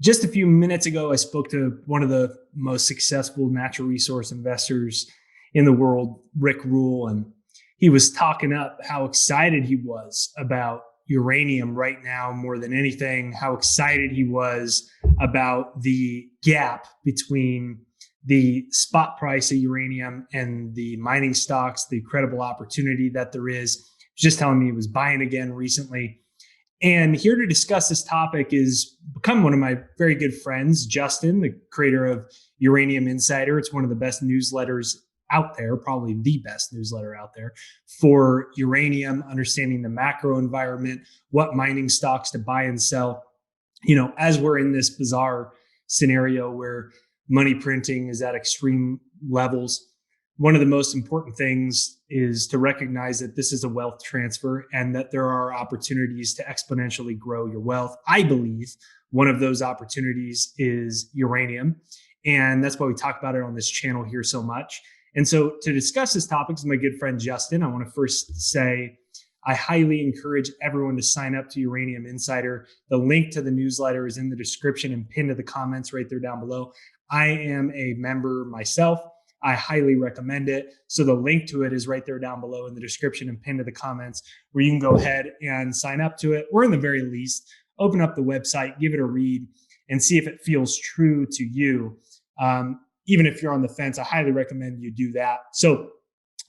Just a few minutes ago, I spoke to one of the most successful natural resource investors in the world, Rick Rule, and he was talking up how excited he was about uranium right now more than anything, how excited he was about the gap between the spot price of uranium and the mining stocks, the incredible opportunity that there is. He was just telling me he was buying again recently. And here to discuss this topic is become one of my very good friends, Justin, the creator of Uranium Insider. It's one of the best newsletters out there, probably the best newsletter out there for uranium, understanding the macro environment, what mining stocks to buy and sell. You know, as we're in this bizarre scenario where money printing is at extreme levels, one of the most important things is to recognize that this is a wealth transfer and that there are opportunities to exponentially grow your wealth. I believe one of those opportunities is uranium. And that's why we talk about it on this channel here so much. And so to discuss this topic is my good friend, Justin. I want to first say, I highly encourage everyone to sign up to Uranium Insider. The link to the newsletter is in the description and pinned to the comments right there down below. I am a member myself. I highly recommend it. So the link to it is right there down below in the description and pinned to the comments where you can go ahead and sign up to it. Or in the very least, open up the website, give it a read and see if it feels true to you. Even if you're on the fence, I highly recommend you do that. So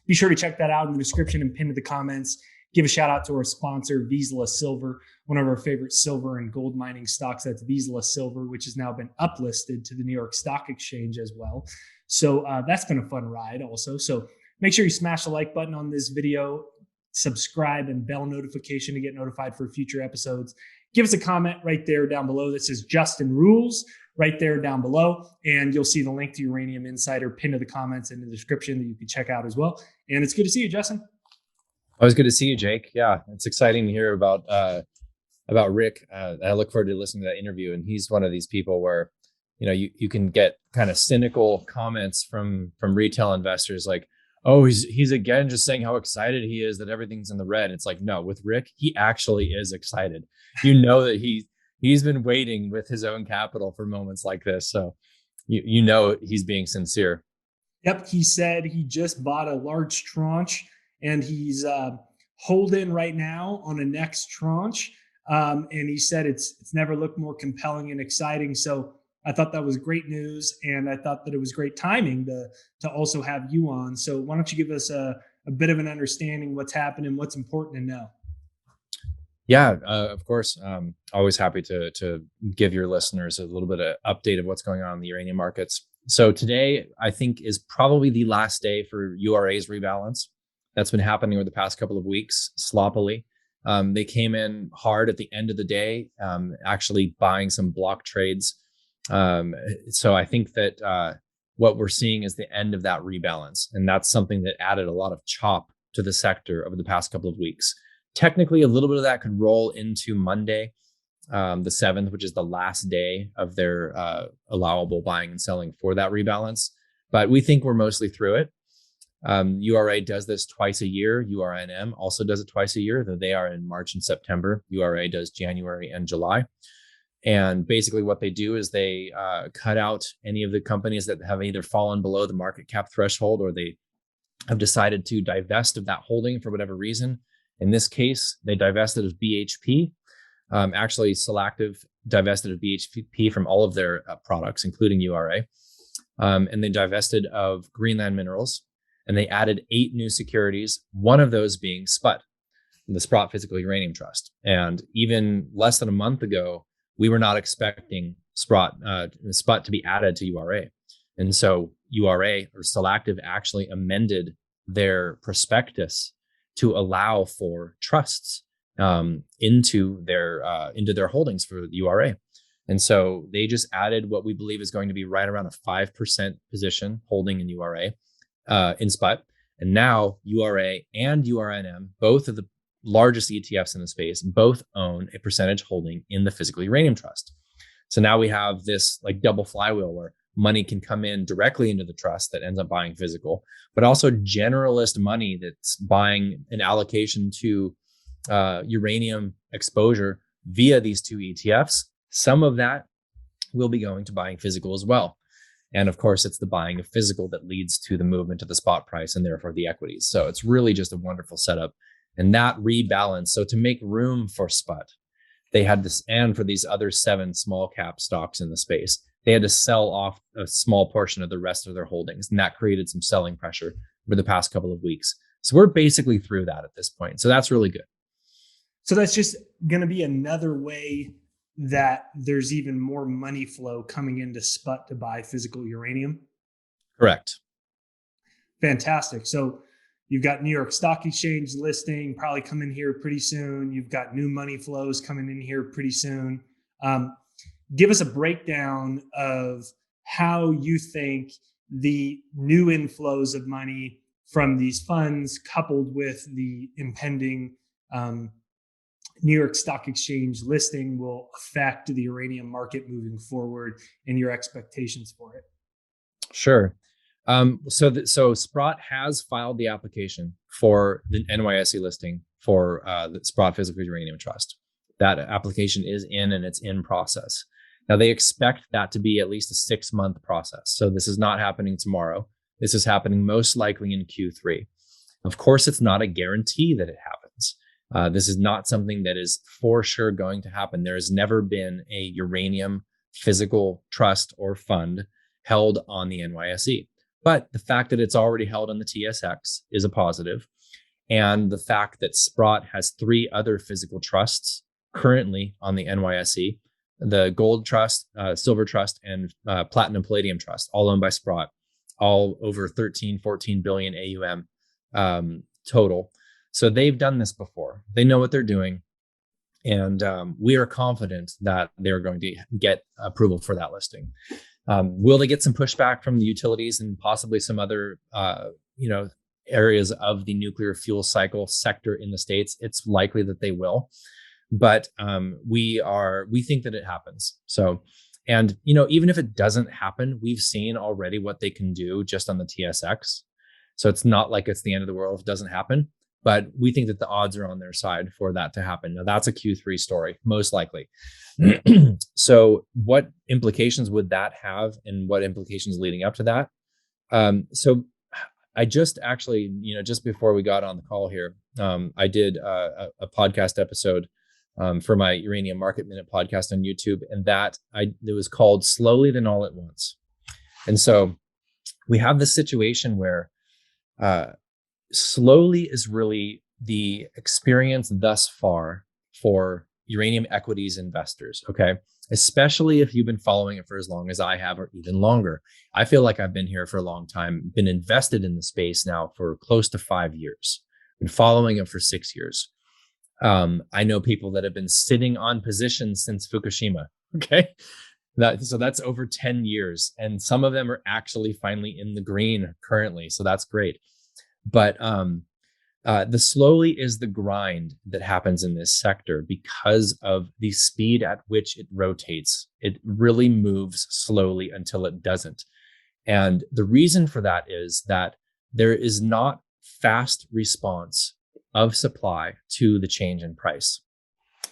be sure to check that out in the description and pinned to the comments. Give a shout out to our sponsor, Vizsla Silver, one of our favorite silver and gold mining stocks. That's Vizsla Silver, which has now been uplisted to the New York Stock Exchange as well. So that's been a fun ride also. So make sure you smash the like button on this video, subscribe and bell notification to get notified for future episodes. Give us a comment right there down below that says Justin Rules right there down below. And you'll see the link to Uranium Insider pinned to the comments in the description that you can check out as well. And it's good to see you, Justin. Always good to see you, Jake. Yeah, it's exciting to hear about Rick. I look forward to listening to that interview. And he's one of these people where, you know, you can get kind of cynical comments from retail investors like, oh, he's again just saying how excited he is that everything's in the red. It's like, no, with Rick, he actually is excited. You know that he's been waiting with his own capital for moments like this. So you know he's being sincere. Yep, he said he just bought a large tranche and he's holding right now on a next tranche. And he said it's never looked more compelling and exciting. So I thought that was great news, and I thought that it was great timing to also have you on. So why don't you give us a bit of an understanding what's happening, what's important to know? Yeah, of course. Always happy to give your listeners a little bit of update of what's going on in the uranium markets. So today, I think, is probably the last day for URA's rebalance. That's been happening over the past couple of weeks, sloppily. They came in hard at the end of the day, actually buying some block trades. So I think that what we're seeing is the end of that rebalance. And that's something that added a lot of chop to the sector over the past couple of weeks. Technically, a little bit of that could roll into Monday, the 7th, which is the last day of their allowable buying and selling for that rebalance. But we think we're mostly through it. URA does this twice a year. URNM also does it twice a year, though they are in March and September. URA does January and July. And basically what they do is they cut out any of the companies that have either fallen below the market cap threshold or they have decided to divest of that holding for whatever reason. In this case, they divested of BHP. Actually, Selective divested of BHP from all of their products, including URA. And they divested of Greenland Minerals. And they added 8 new securities, one of those being SPUT, the Sprott Physical Uranium Trust. And even less than a month ago, we were not expecting SPUT to be added to URA. And so URA or Selective actually amended their prospectus to allow for trusts into their holdings for URA. And so they just added what we believe is going to be right around a 5% position holding in URA in SPUT. And now URA and URNM, both of the largest ETFs in the space, both own a percentage holding in the Physical Uranium Trust. So now we have this like double flywheel where money can come in directly into the trust that ends up buying physical, but also generalist money that's buying an allocation to uranium exposure via these 2 ETFs. Some of that will be going to buying physical as well. And of course, it's the buying of physical that leads to the movement of the spot price and therefore the equities. So it's really just a wonderful setup. And that rebalance. So to make room for spot, they had this, and for these other 7 small cap stocks in the space, they had to sell off a small portion of the rest of their holdings. And that created some selling pressure over the past couple of weeks. So we're basically through that at this point. So that's really good. So that's just going to be another way that there's even more money flow coming into SPUT to buy physical uranium. Correct. Fantastic. So you've got New York Stock Exchange listing probably coming here pretty soon. You've got new money flows coming in here pretty soon. Give us a breakdown of how you think the new inflows of money from these funds, coupled with the impending New York Stock Exchange listing, will affect the uranium market moving forward and your expectations for it. Sure. So Sprott has filed the application for the NYSE listing for the Sprott Physical Uranium Trust. That application is in and it's in process. Now they expect that to be at least a 6-month process. So this is not happening tomorrow. This is happening most likely in Q3. Of course, it's not a guarantee that it happens. This is not something that is for sure going to happen. There has never been a uranium physical trust or fund held on the NYSE. But the fact that it's already held on the TSX is a positive. And the fact that Sprott has 3 other physical trusts currently on the NYSE, the Gold Trust, Silver Trust, and Platinum Palladium Trust, all owned by Sprott, all over 13, 14 billion AUM total. So they've done this before. They know what they're doing. And we are confident that they're going to get approval for that listing. Will they get some pushback from the utilities and possibly some other areas of the nuclear fuel cycle sector in the States? It's likely that they will. But we think that it happens. So, and even if it doesn't happen, we've seen already what they can do just on the TSX. So it's not like it's the end of the world if it doesn't happen. But we think that the odds are on their side for that to happen. Now, that's a Q3 story, most likely. So what implications would that have, and what implications leading up to that? So I just actually, just before we got on the call here, I did a podcast episode for my Uranium Market Minute podcast on YouTube. And it was called Slowly Then All at Once. And so we have this situation where slowly is really the experience thus far for uranium equities investors, okay? Especially if you've been following it for as long as I have, or even longer. I feel like I've been here for a long time, been invested in the space now for close to 5 years, been following it for 6 years. I know people that have been sitting on positions since Fukushima, okay? So that's over 10 years. And some of them are actually finally in the green currently. So that's great. But the slowly is the grind that happens in this sector because of the speed at which it rotates. It really moves slowly until it doesn't. And the reason for that is that there is not fast response of supply to the change in price.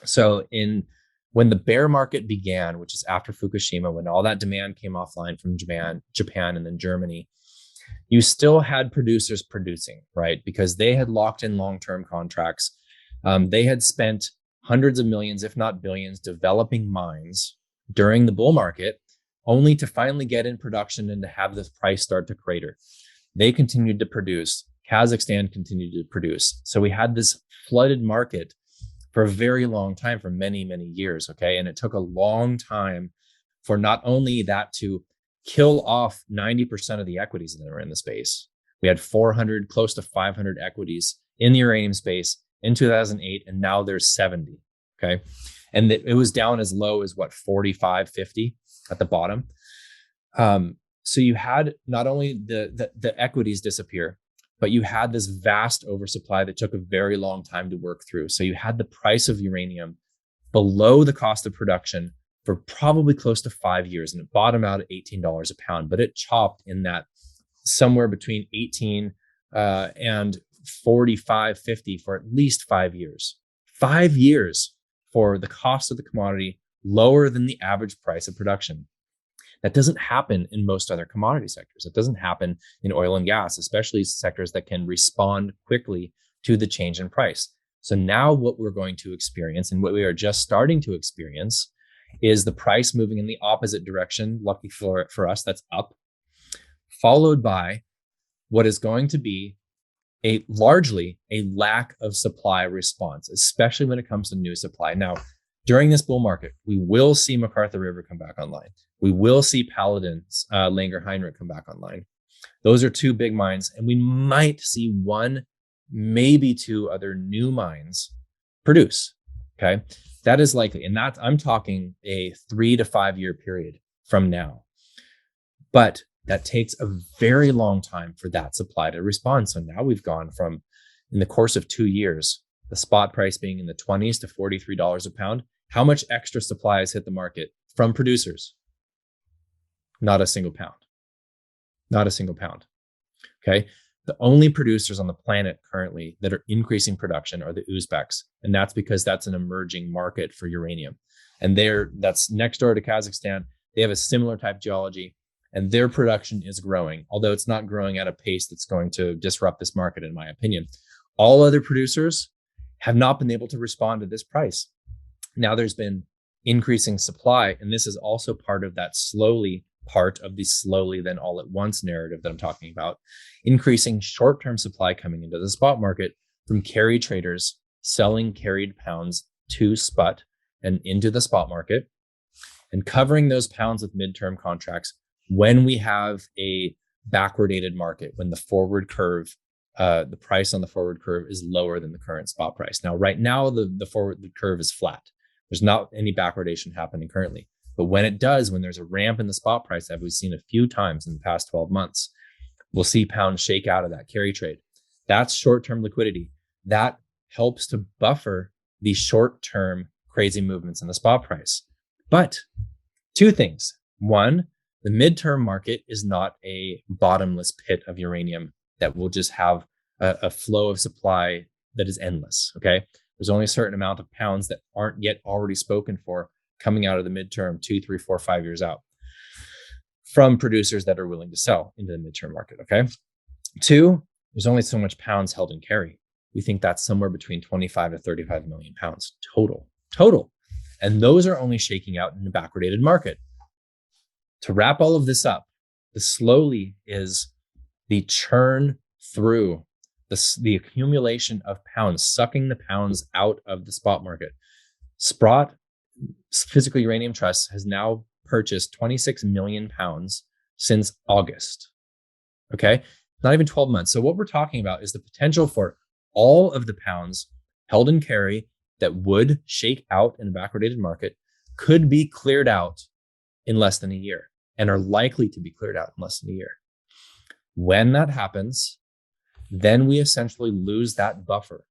So when the bear market began, which is after Fukushima, when all that demand came offline from Japan and then Germany, you still had producers producing, right? Because they had locked in long-term contracts. They had spent hundreds of millions, if not billions, developing mines during the bull market, only to finally get in production and to have the price start to crater. They continued to produce. Kazakhstan continued to produce. So we had this flooded market for a very long time, for many, many years, okay? And it took a long time for not only that to kill off 90% of the equities that were in the space. We had 400, close to 500 equities in the uranium space in 2008, and now there's 70, okay? And it was down as low as 45, 50 at the bottom. So you had not only the equities disappear, but you had this vast oversupply that took a very long time to work through. So you had the price of uranium below the cost of production for probably close to 5 years, and it bottomed out at $18 a pound, but it chopped in that somewhere between 18 and 45, 50 for at least 5 years. 5 years for the cost of the commodity lower than the average price of production. That doesn't happen in most other commodity sectors. It doesn't happen in oil and gas, especially sectors that can respond quickly to the change in price. So now what we're going to experience, and what we are just starting to experience, is the price moving in the opposite direction. Lucky for us, that's up, followed by what is going to be largely a lack of supply response, especially when it comes to new supply. Now, during this bull market, we will see McArthur River come back online. We will see Paladin's Langer Heinrich come back online. Those are two big mines, and we might see one, maybe two other new mines produce. Okay, that is likely, and that I'm talking a 3 to 5 year period from now. But that takes a very long time for that supply to respond. So now we've gone from, in the course of 2 years, the spot price being in the 20s to $43 a pound. How much extra supply has hit the market from producers? Not a single pound. Not a single pound. Okay. The only producers on the planet currently that are increasing production are the Uzbeks. And that's because that's an emerging market for uranium. And that's next door to Kazakhstan. They have a similar type geology, and their production is growing, although it's not growing at a pace that's going to disrupt this market, in my opinion. All other producers have not been able to respond to this price. Now there's been increasing supply, and this is also part of that part of the slowly then all at once narrative that I'm talking about. Increasing short-term supply coming into the spot market from carry traders selling carried pounds to spot and into the spot market, and covering those pounds with midterm contracts when we have a backwardated market, when the forward curve, the price on the forward curve is lower than the current spot price. Now, right now, the forward curve is flat. There's not any backwardation happening currently. But when it does, when there's a ramp in the spot price that we've seen a few times in the past 12 months, we'll see pounds shake out of that carry trade. That's short-term liquidity. That helps to buffer the short-term crazy movements in the spot price. But two things. One, the midterm market is not a bottomless pit of uranium that will just have a flow of supply that is endless. Okay. There's only a certain amount of pounds that aren't yet already spoken for coming out of the midterm 2, 3, 4, 5 years out from producers that are willing to sell into the midterm market. Okay. Two, there's only so much pounds held in carry. We think that's somewhere between 25 to 35 million pounds total. And those are only shaking out in a backwardated market. To wrap all of this up, the slowly is the churn through the accumulation of pounds, sucking the pounds out of the spot market. Sprott Physical Uranium Trust has now purchased 26 million pounds since August. Okay, not even 12 months. So what we're talking about is the potential for all of the pounds held in carry that would shake out in a backwardated market could be cleared out in less than a year, and are likely to be cleared out in less than a year. When that happens, then we essentially lose that buffer.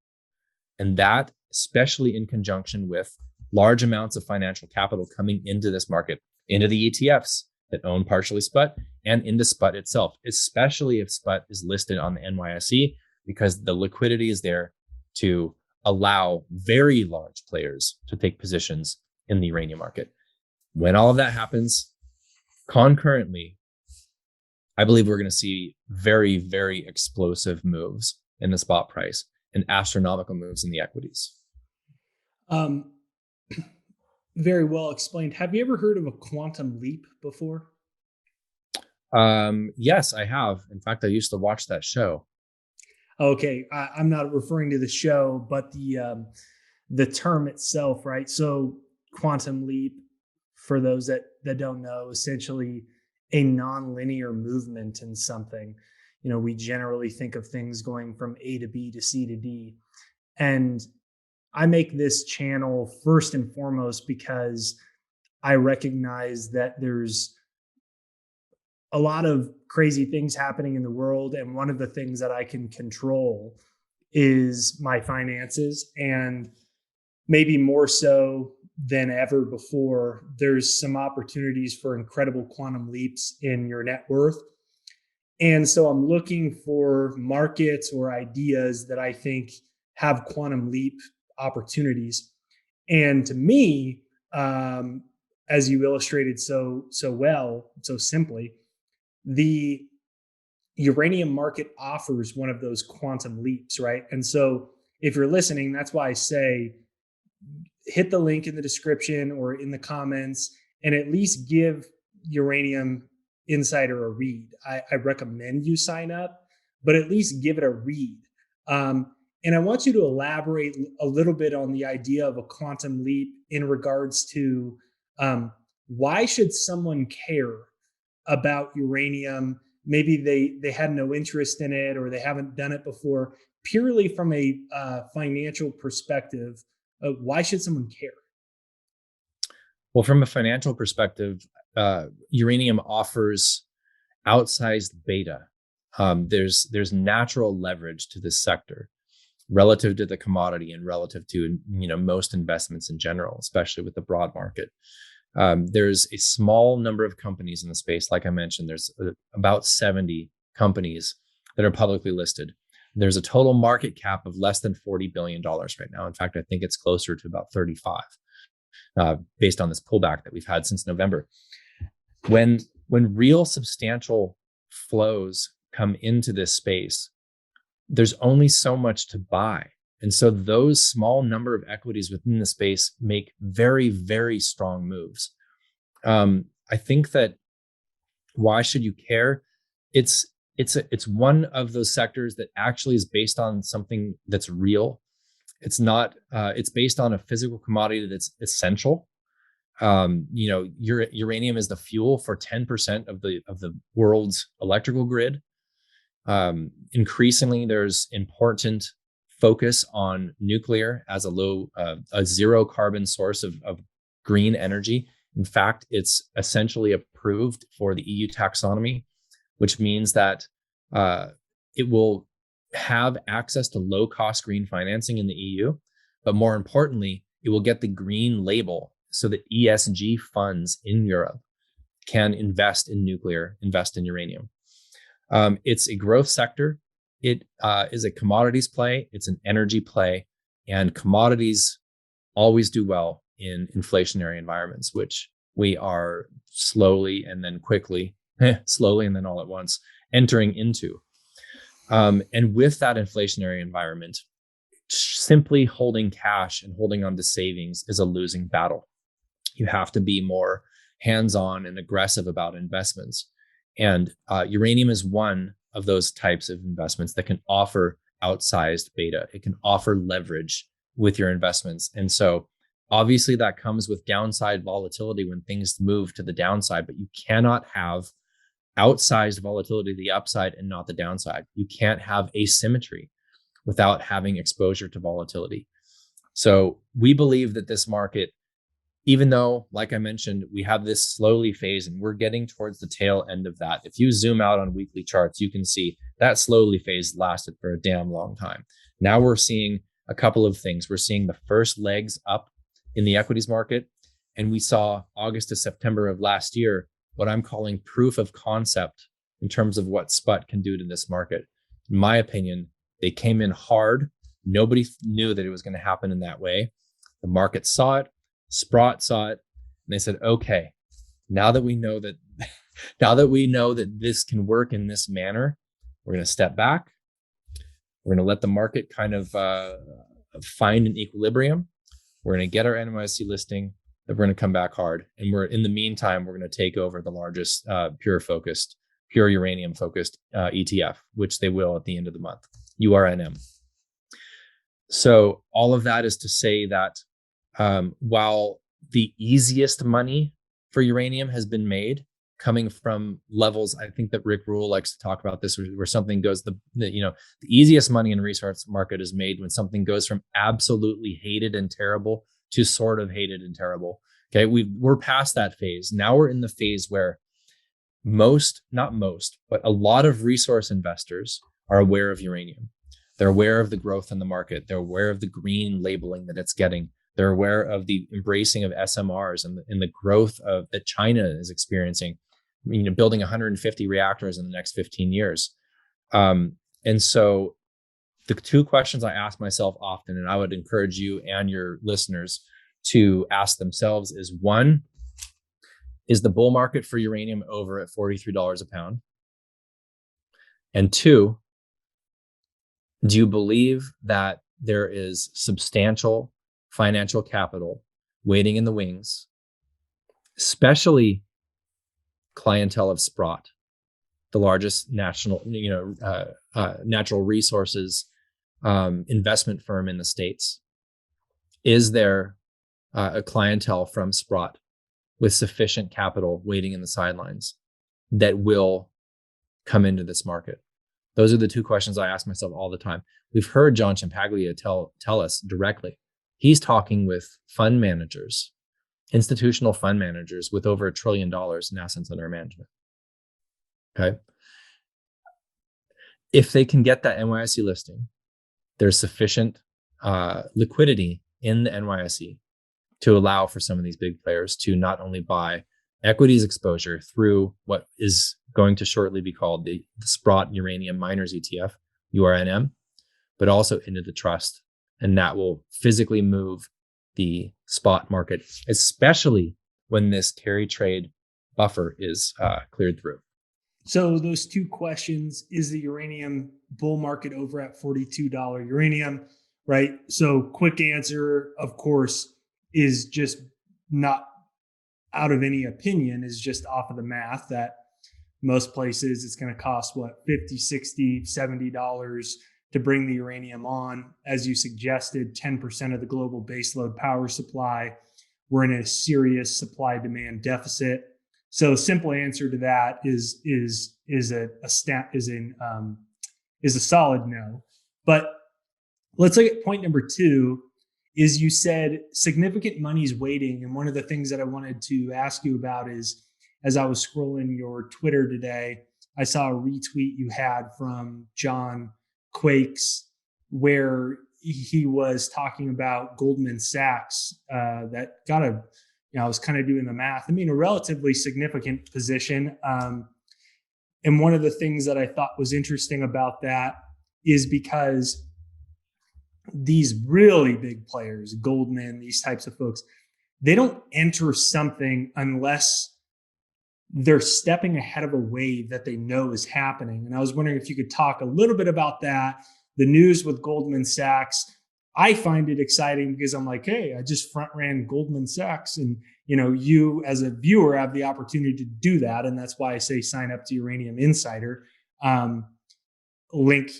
And that, especially in conjunction with large amounts of financial capital coming into this market, into the ETFs that own partially SPUT, and into SPUT itself, especially if SPUT is listed on the NYSE, because the liquidity is there to allow very large players to take positions in the uranium market. When all of that happens, concurrently, I believe we're going to see very, very explosive moves in the spot price and astronomical moves in the equities. Very well explained. Have you ever heard of a quantum leap before? Yes, I have. In fact, I used to watch that show. Okay, I'm not referring to the show, but the term itself, right? So quantum leap, for those that don't know, essentially a nonlinear movement in something. You know, we generally think of things going from A to B to C to D. And I make this channel first and foremost because I recognize that there's a lot of crazy things happening in the world. And one of the things that I can control is my finances. And maybe more so than ever before, there's some opportunities for incredible quantum leaps in your net worth. And so I'm looking for markets or ideas that I think have quantum leap opportunities. And to me, um, as you illustrated so well, so simply, the uranium market offers one of those quantum leaps, right? And so if you're listening, that's why I say hit the link in the description or in the comments and at least give Uranium Insider a read. I recommend you sign up, but at least give it a read. And I want you to elaborate a little bit on the idea of a quantum leap in regards to why should someone care about uranium? Maybe they had no interest in it or they haven't done it before. Purely from a financial perspective, why should someone care? Well, from a financial perspective, uranium offers outsized beta. There's natural leverage to this sector relative to the commodity and relative to most investments in general, especially with the broad market. There's a small number of companies in the space. Like I mentioned, there's about 70 companies that are publicly listed. There's a total market cap of less than $40 billion right now. In fact, I think it's closer to about 35, based on this pullback that we've had since November. When real substantial flows come into this space, there's only so much to buy. And so those small number of equities within the space make very, very strong moves. I think that why should you care? It's one of those sectors that actually is based on something that's real. It's not. It's based on a physical commodity that's essential. Uranium is the fuel for 10% of the world's electrical grid. Increasingly, there's important focus on nuclear as a zero carbon source of green energy. In fact, it's essentially approved for the EU taxonomy, which means that it will have access to low cost green financing in the EU, but more importantly, it will get the green label so that ESG funds in Europe can invest in nuclear, invest in uranium. It's a growth sector. It is a commodities play. It's an energy play, and commodities always do well in inflationary environments, which we are slowly and then quickly, slowly and then all at once entering into. And with that inflationary environment, simply holding cash and holding on to savings is a losing battle. You have to be more hands-on and aggressive about investments. And uranium is one of those types of investments that can offer outsized beta. It can offer leverage with your investments. And so obviously that comes with downside volatility when things move to the downside, but you cannot have outsized volatility to the upside and not the downside. You can't have asymmetry without having exposure to volatility. So we believe that this market, even though, like I mentioned, we have this slowly phase and we're getting towards the tail end of that. If you zoom out on weekly charts, you can see that slowly phase lasted for a damn long time. Now we're seeing a couple of things. We're seeing the first legs up in the equities market. And we saw August to September of last year, what I'm calling proof of concept in terms of what SPUT can do to this market. In my opinion, they came in hard. Nobody knew that it was going to happen in that way. The market saw it. Sprott saw it, and they said, okay, now that we know that this can work in this manner, we're going to step back. We're going to let the market kind of find an equilibrium. We're going to get our NYSE listing, then we're going to come back hard. And in the meantime, we're going to take over the largest pure uranium focused ETF, which they will at the end of the month, URNM. So all of that is to say that while the easiest money for uranium has been made coming from levels, I think that Rick Rule likes to talk about this, where something goes, the easiest money in the resource market is made when something goes from absolutely hated and terrible to sort of hated and terrible. Okay, we're past that phase. Now we're in the phase where not most, but a lot of resource investors are aware of uranium. They're aware of the growth in the market. They're aware of the green labeling that it's getting. They're aware of the embracing of SMRs and the growth that China is experiencing, building 150 reactors in the next 15 years. And so the two questions I ask myself often, and I would encourage you and your listeners to ask themselves is, one, is the bull market for uranium over at $43 a pound? And two, do you believe that there is substantial financial capital waiting in the wings, especially clientele of Sprott, the largest natural resources investment firm in the States? Is there a clientele from Sprott with sufficient capital waiting in the sidelines that will come into this market? Those are the two questions I ask myself all the time. We've heard John Ciampaglia tell us directly. He's talking with fund managers, institutional fund managers with over $1 trillion in assets under management. Okay. If they can get that NYSE listing, there's sufficient liquidity in the NYSE to allow for some of these big players to not only buy equities exposure through what is going to shortly be called the Sprott Uranium Miners ETF, URNM, but also into the trust. And that will physically move the spot market, especially when this carry trade buffer is cleared through. So those two questions: is the uranium bull market over at $42 uranium, right? So quick answer, of course, is just not out of any opinion, is just off of the math that most places it's going to cost what, $50, $60, $70 to bring the uranium on. As you suggested, 10% of the global baseload power supply. We're in a serious supply demand deficit. So simple answer to that is a solid no. But let's look at point number two. Is you said significant money's waiting. And one of the things that I wanted to ask you about is, as I was scrolling your Twitter today, I saw a retweet you had from John Quakes where he was talking about Goldman Sachs that got a, I was kind of doing the math. I mean, a relatively significant position. And one of the things that I thought was interesting about that is because these really big players, Goldman, these types of folks, they don't enter something unless they're stepping ahead of a wave that they know is happening. And I was wondering if you could talk a little bit about that. The news with Goldman Sachs, I find it exciting because I'm like, hey, I just front ran Goldman Sachs. And, you as a viewer have the opportunity to do that. And that's why I say sign up to Uranium Insider. Link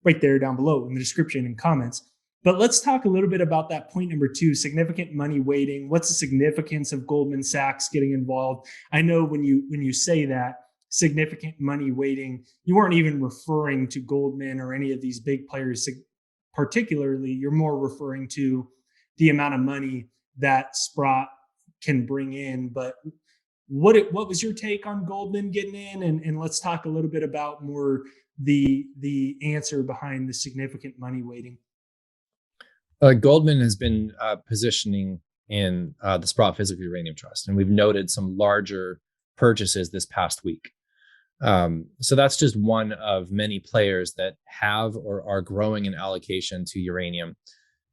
right there down below in the description and comments. But let's talk a little bit about that point number two, significant money waiting. What's the significance of Goldman Sachs getting involved? I know when you say that, significant money waiting, you weren't even referring to Goldman or any of these big players particularly. You're more referring to the amount of money that Sprott can bring in. But what was your take on Goldman getting in? And let's talk a little bit about more the answer behind the significant money waiting. Goldman has been positioning in the Sprott Physical Uranium Trust, and we've noted some larger purchases this past week. So that's just one of many players that have or are growing an allocation to uranium.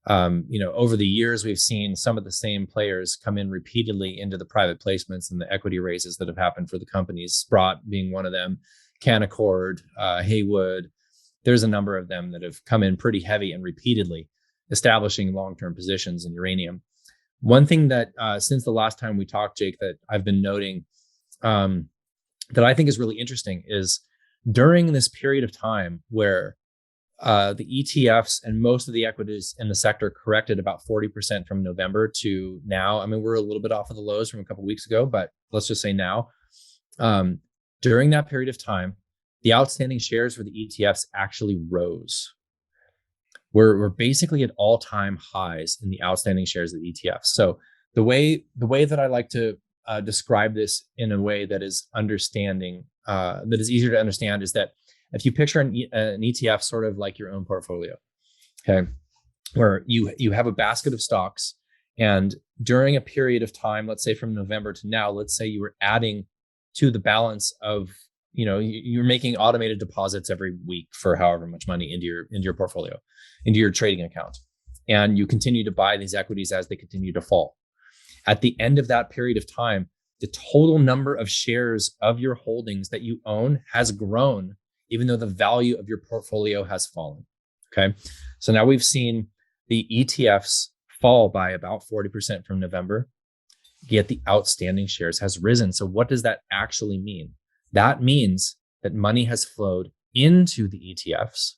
Over the years, we've seen some of the same players come in repeatedly into the private placements and the equity raises that have happened for the companies, Sprott being one of them, Canaccord, Haywood. There's a number of them that have come in pretty heavy and repeatedly, establishing long-term positions in uranium. One thing that since the last time we talked, Jake, that I've been noting that I think is really interesting is during this period of time where the ETFs and most of the equities in the sector corrected about 40% from November to now. I mean, we're a little bit off of the lows from a couple of weeks ago, but let's just say now. During that period of time, the outstanding shares for the ETFs actually rose. We're basically at all-time highs in the outstanding shares of the ETFs. So the way that I like to describe this in a way that is understanding, that is easier to understand, is that if you picture an ETF sort of like your own portfolio, okay, where you have a basket of stocks, and during a period of time, let's say from November to now, let's say you were adding to the balance of, you're making automated deposits every week for however much money into your portfolio, into your trading account. and you continue to buy these equities as they continue to fall. At the end of that period of time, the total number of shares of your holdings that you own has grown, even though the value of your portfolio has fallen. Okay. So now we've seen the ETFs fall by about 40% from November, yet the outstanding shares has risen. So what does that actually mean? That means that money has flowed into the ETFs,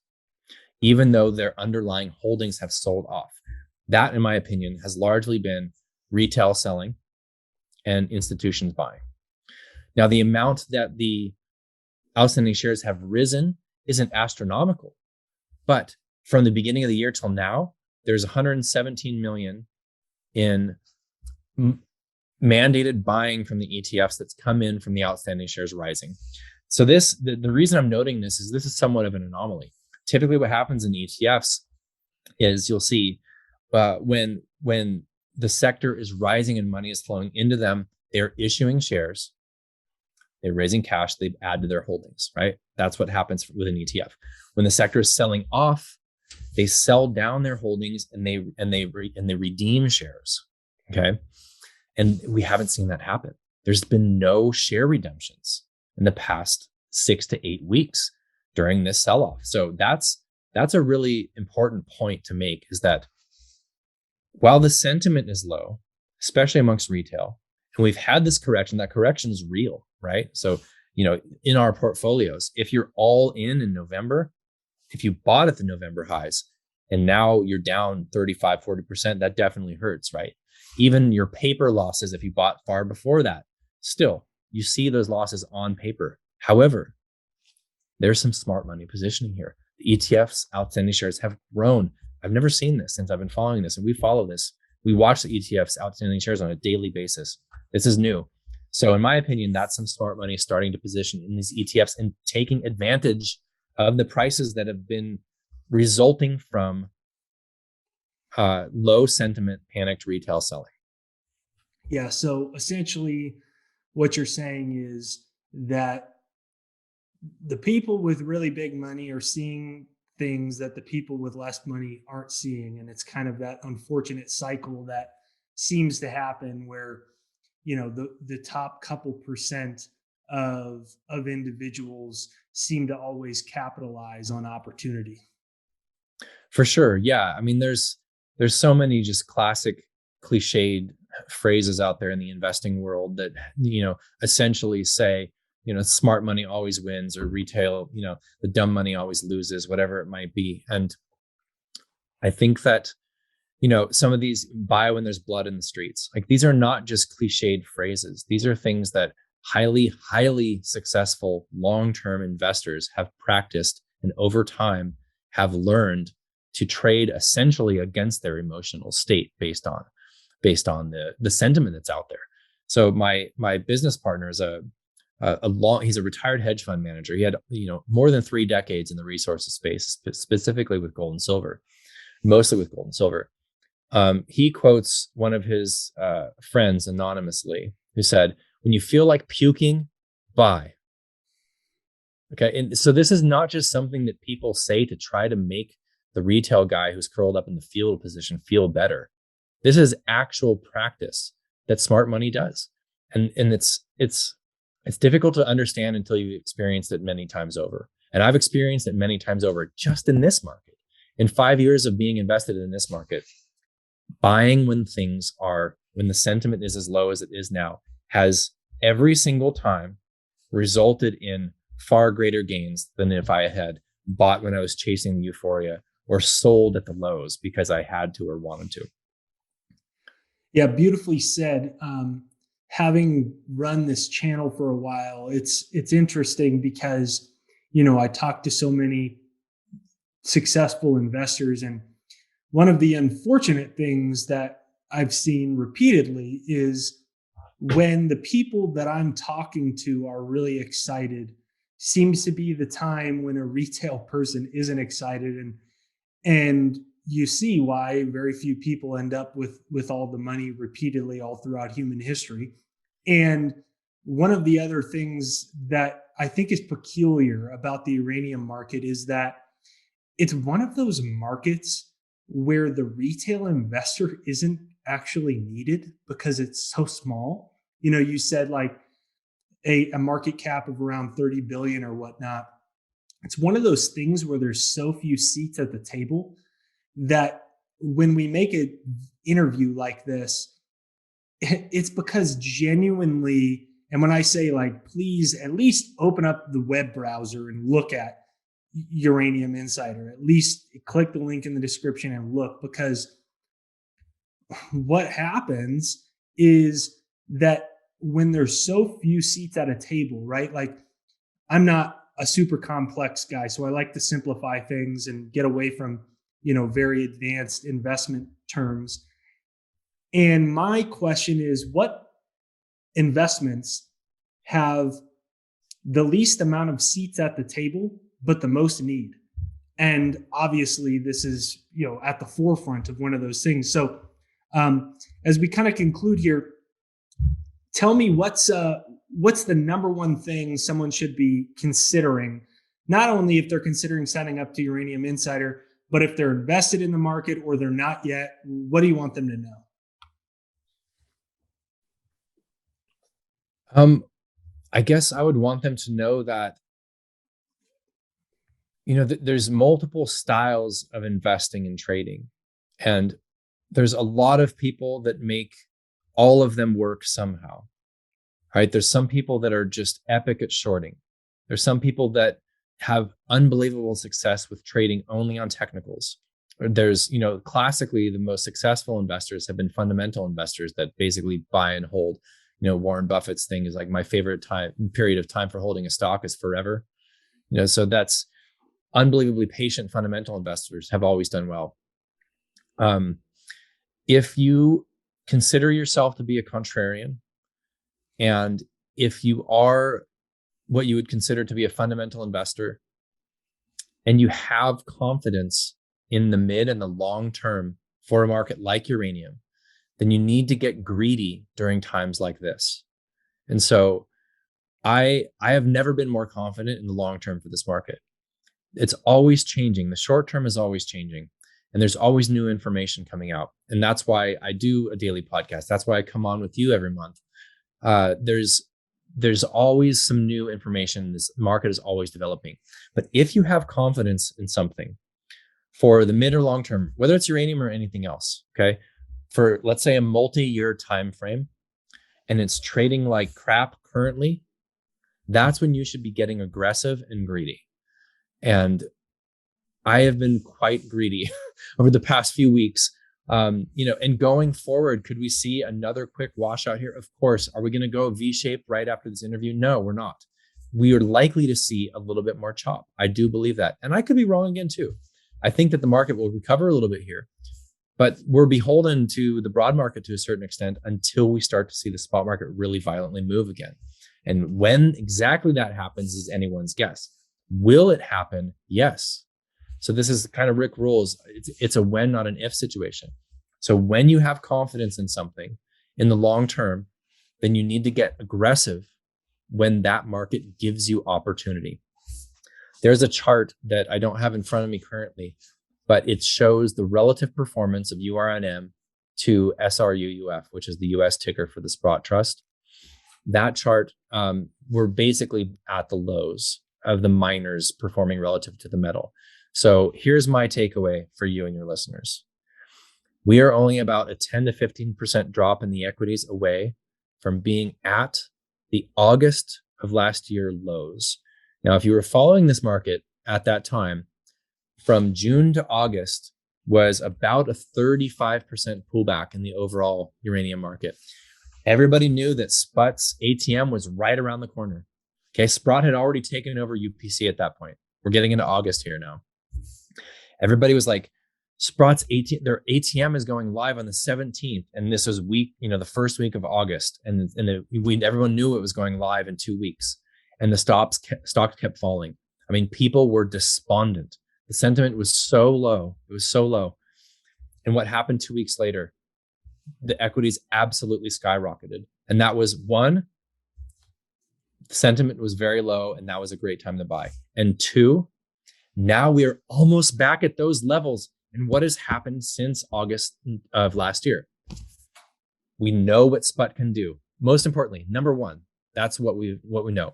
even though their underlying holdings have sold off. That, in my opinion, has largely been retail selling and institutions buying. Now, the amount that the outstanding shares have risen isn't astronomical, but from the beginning of the year till now, there's 117 million in mandated buying from the ETFs that's come in from the outstanding shares rising. So the reason I'm noting this is somewhat of an anomaly. Typically what happens in ETFs is you'll see when the sector is rising and money is flowing into them, they're issuing shares, they're raising cash, they add to their holdings, right? That's what happens with an ETF. When the sector is selling off, they sell down their holdings and they redeem shares. Okay. And we haven't seen that happen. There's been no share redemptions in the past 6 to 8 weeks during this sell-off. So that's a really important point to make, is that while the sentiment is low, especially amongst retail, and we've had this correction, that correction is real, right? So, in our portfolios, if you're all in November, if you bought at the November highs and now you're down 35, 40%, that definitely hurts, right? Even your paper losses, if you bought far before that, still, you see those losses on paper. However, there's some smart money positioning here. The ETFs outstanding shares have grown. I've never seen this since I've been following this, and we follow this. We watch the ETFs outstanding shares on a daily basis. This is new. So in my opinion, that's some smart money starting to position in these ETFs and taking advantage of the prices that have been resulting from low sentiment, panicked retail selling. Yeah. So essentially, what you're saying is that the people with really big money are seeing things that the people with less money aren't seeing. And it's kind of that unfortunate cycle that seems to happen where, the top couple percent of individuals seem to always capitalize on opportunity. For sure. Yeah. I mean, there's so many just classic cliched phrases out there in the investing world that, essentially say, smart money always wins, or retail, the dumb money always loses, whatever it might be. And I think that, some of these buy when there's blood in the streets, like these are not just cliched phrases. These are things that highly, highly successful long-term investors have practiced and over time have learned to trade essentially against their emotional state based on the sentiment that's out there. So my business partner is he's a retired hedge fund manager. He had, more than 3 decades in the resources space, specifically with gold and silver, mostly with gold and silver. He quotes one of his friends anonymously, who said, "When you feel like puking, buy." Okay. And so this is not just something that people say to try to make the retail guy who's curled up in the field position feel better. This is actual practice that smart money does. And it's difficult to understand until you've experienced it many times over. And I've experienced it many times over just in this market. In 5 years of being invested in this market, buying when the sentiment is as low as it is now has every single time resulted in far greater gains than if I had bought when I was chasing the euphoria, or sold at the lows because I had to or wanted to. Yeah, beautifully said. Having run this channel for a while, it's interesting because, I talk to so many successful investors, and one of the unfortunate things that I've seen repeatedly is when the people that I'm talking to are really excited, seems to be the time when a retail person isn't excited. And you see why very few people end up with all the money repeatedly all throughout human history. And one of the other things that I think is peculiar about the uranium market is that it's one of those markets where the retail investor isn't actually needed because it's so small. You said like a market cap of around 30 billion or whatnot. It's one of those things where there's so few seats at the table that when we make an interview like this, it's because genuinely, and when I say like, please at least open up the web browser and look at Uranium Insider, at least click the link in the description and look, because what happens is that when there's so few seats at a table, right? Like, I'm not a super complex guy, so I like to simplify things and get away from, very advanced investment terms. And my question is, what investments have the least amount of seats at the table, but the most need? And obviously this is, at the forefront of one of those things. So as we kind of conclude here, tell me what's the number one thing someone should be considering, not only if they're considering signing up to Uranium Insider, but if they're invested in the market or they're not yet. What do you want them to know? I guess I would want them to know that, there's multiple styles of investing and trading, and there's a lot of people that make all of them work somehow, right? There's some people that are just epic at shorting. There's some people that have unbelievable success with trading only on technicals. There's, classically, the most successful investors have been fundamental investors that basically buy and hold. Warren Buffett's thing is like, my favorite period of time for holding a stock is forever. So that's unbelievably patient fundamental investors have always done well. If you consider yourself to be a contrarian, and if you are what you would consider to be a fundamental investor, and you have confidence in the mid and the long term for a market like uranium, then you need to get greedy during times like this. And so I have never been more confident in the long term for this market. It's always changing. The short term is always changing, and there's always new information coming out. And that's why I do a daily podcast. That's why I come on with you every month. There's always some new information. This market is always developing. But if you have confidence in something for the mid or long term, whether it's uranium or anything else, okay, for let's say a multi-year time frame, and it's trading like crap currently, that's when you should be getting aggressive and greedy. And I have been quite greedy over the past few weeks. And going forward, could we see another quick washout here? Of course. Are we going to go V-shaped right after this interview? No, we're not. We are likely to see a little bit more chop. I do believe that. And I could be wrong again too. I think that the market will recover a little bit here, but we're beholden to the broad market to a certain extent until we start to see the spot market really violently move again. And when exactly that happens is anyone's guess. Will it happen? Yes. So this is kind of Rick rules. It's a when, not an if situation. So when you have confidence in something in the long term, then you need to get aggressive when that market gives you opportunity. There's a chart that I don't have in front of me currently, but it shows the relative performance of URNM to SRUUF, which is the US ticker for the Sprott Trust. That chart, we're basically at the lows of the miners performing relative to the metal. So here's my takeaway for you and your listeners. We are only about a 10 to 15% drop in the equities away from being at the August of last year lows. Now, if you were following this market at that time, from June to August was about a 35% pullback in the overall uranium market. Everybody knew that Sprot's ATM was right around the corner. Okay, Sprott had already taken over UPC at that point. We're getting into August here now. Everybody was like, Sprott's their ATM is going live on the 17th. And this was the first week of August. And everyone knew it was going live in 2 weeks. And the stocks kept falling. I mean, people were despondent. The sentiment was so low. It was so low. And what happened 2 weeks later? The equities absolutely skyrocketed. And that was one, the sentiment was very low, and that was a great time to buy. And two, now we are almost back at those levels And what has happened since August of last year? We know what SPUT can do. Most importantly, number one, that's what we know.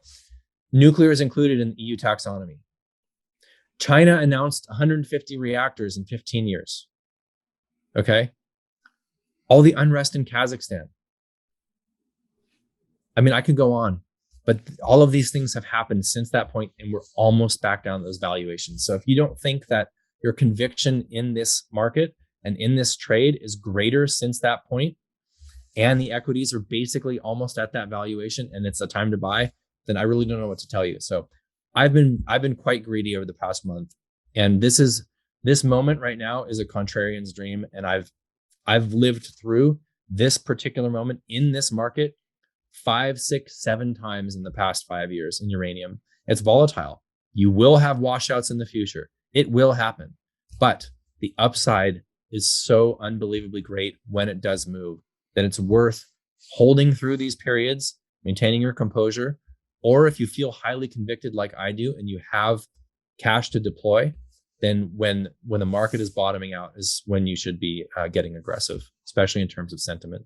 Nuclear is included in the EU taxonomy. China announced 150 reactors in 15 years. Okay. All the unrest in Kazakhstan. I mean, I could go on, but all of these things have happened since that point, and we're almost back down to those valuations. So if you don't think that your conviction in this market and in this trade is greater since that point, and the equities are basically almost at that valuation, and it's a time to buy, then I really don't know what to tell you. So I've been quite greedy over the past month, and this moment right now is a contrarian's dream, and I've lived through this particular moment in this market 5, 6, 7 times in the past 5 years in uranium. It's volatile. You will have washouts in the future. It will happen, but the upside is so unbelievably great when it does move that it's worth holding through these periods, maintaining your composure. Or if you feel highly convicted like I do and you have cash to deploy, then when the market is bottoming out is when you should be getting aggressive, especially in terms of sentiment.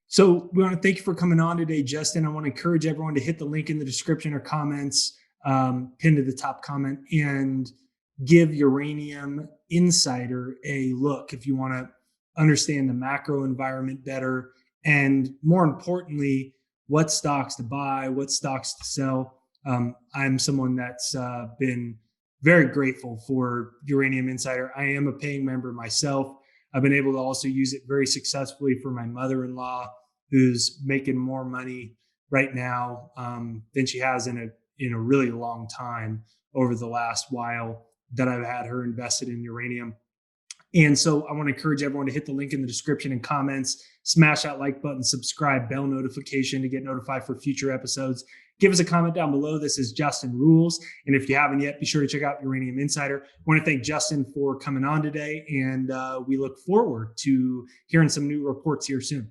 So we want to thank you for coming on today, Justin. I want to encourage everyone to hit the link in the description or comments, pinned to the top comment, and give Uranium Insider a look if you want to understand the macro environment better, and more importantly, what stocks to buy, what stocks to sell. I'm someone that's been very grateful for Uranium Insider. I am a paying member myself. I've been able to also use it very successfully for my mother-in-law, who's making more money right now than she has in a really long time over the last while that I've had her invested in uranium. And so I want to encourage everyone to hit the link in the description and comments, smash that like button, subscribe, bell notification to get notified for future episodes. Give us a comment down below. This is Justin Rules. And if you haven't yet, be sure to check out Uranium Insider. I want to thank Justin for coming on today. And we look forward to hearing some new reports here soon.